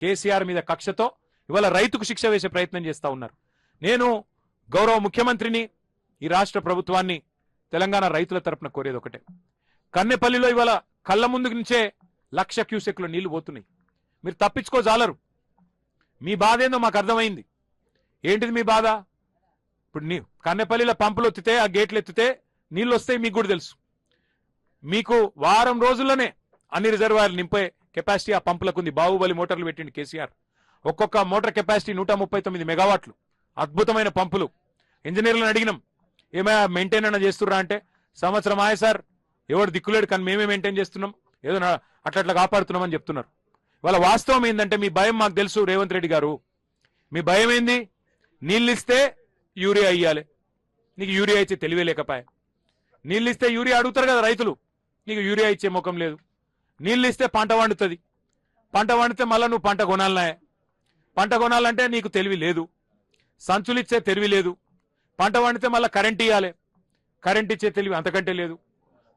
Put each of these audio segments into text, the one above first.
కేసీఆర్ మీద కక్షతో ఇవాళ రైతుకు శిక్ష వేసే ప్రయత్నం చేస్తా ఉన్నారు. నేను గౌరవ ముఖ్యమంత్రిని, ఈ రాష్ట్ర ప్రభుత్వాన్ని, తెలంగాణ రైతుల తరపున కోరేది ఒకటే. కన్నెపల్లిలో ఇవాళ కళ్ళ ముందు నుంచే 1,00,000 క్యూసెక్లు నీళ్లు పోతున్నాయి. మీరు తప్పించుకోజాలరు. మీ బాధ ఏందో మాకు అర్థమైంది. ఏంటిది మీ బాధ? ఇప్పుడు కన్నెపల్లిలో పంపులు ఎత్తితే, ఆ గేట్లు ఎత్తితే నీళ్ళు వస్తాయి, మీకు కూడా తెలుసు. మీకు వారం రోజుల్లోనే అన్ని రిజర్వాయర్లు నింపే కెపాసిటీ ఆ పంపులకు ఉంది. బాహుబలి మోటార్లు పెట్టింది కేసీఆర్. ఒక్కొక్క మోటార్ కెపాసిటీ 139 మెగావాట్లు. అద్భుతమైన పంపులు. ఇంజనీర్లను అడిగినాం, ఏమైనా మెయింటైన్ అయినా చేస్తుర్రా అంటే, సంవత్సరం ఆయే సార్, ఎవరు దిక్కులేడు, కానీ మేమే మెయింటైన్ చేస్తున్నాం, ఏదో అట్లా కాపాడుతున్నామని చెప్తున్నారు. వాళ్ళ వాస్తవం ఏంటంటే, మీ భయం మాకు తెలుసు రేవంత్ రెడ్డి గారు. మీ భయం ఏంది? నీళ్ళు ఇస్తే యూరియా ఇయ్యాలి. నీకు యూరియా ఇచ్చే తెలివే లేకపాయ. నీళ్ళు ఇస్తే యూరియా అడుగుతారు కదా రైతులు, నీకు యూరియా ఇచ్చే ముఖం లేదు. నీళ్ళు ఇస్తే పంట వండుతుంది. పంట వండితే మళ్ళీ నువ్వు పంట కొనాలనే. పంట కొనాలంటే నీకు తెలివి లేదు. సంచులు ఇచ్చే తెలివి లేదు. పంట వండితే మళ్ళీ కరెంట్ ఇవ్వాలి. కరెంట్ ఇచ్చే తెలివి అంతకంటే లేదు.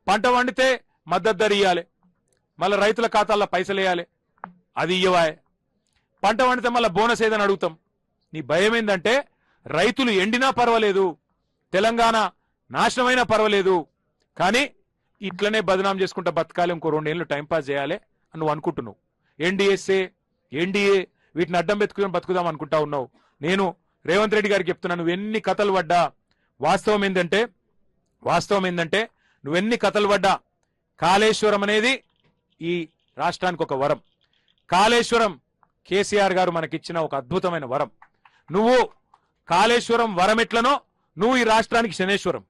పంట వండితే మద్దతు ధర ఇవ్వాలి. మళ్ళీ రైతుల ఖాతాల్లో పైసలు వేయాలి, అది ఇయ్యవాయే. పంట వండితే మళ్ళీ బోనస్ ఏదని అడుగుతాం. నీ భయం ఏంటంటే, రైతులు ఎండినా పర్వాలేదు, తెలంగాణ నాశనమైనా పర్వాలేదు, కానీ ఇట్లనే బదనాం చేసుకుంటా బతకాలి, ఇంకో 2 ఏళ్ళు టైంపాస్ చేయాలి అని నువ్వు అనుకుంటున్నావు. ఎన్డీఏ వీటిని అడ్డం పెట్టుకుని బతుకుదాం అనుకుంటా ఉన్నావు. నేను రేవంత్ రెడ్డి గారికి చెప్తున్నా, నువ్వు ఎన్ని కథలు పడ్డా, వాస్తవం ఏంటంటే నువ్వెన్ని కథలు పడ్డా, కాళేశ్వరం అనేది ఈ రాష్ట్రానికి ఒక వరం. కాళేశ్వరం కేసీఆర్ గారు మనకిచ్చిన ఒక అద్భుతమైన వరం. నువ్వు కాళేశ్వరం వరం ఎట్లనో, నువ్వు ఈ రాష్ట్రానికి శనేశ్వరం.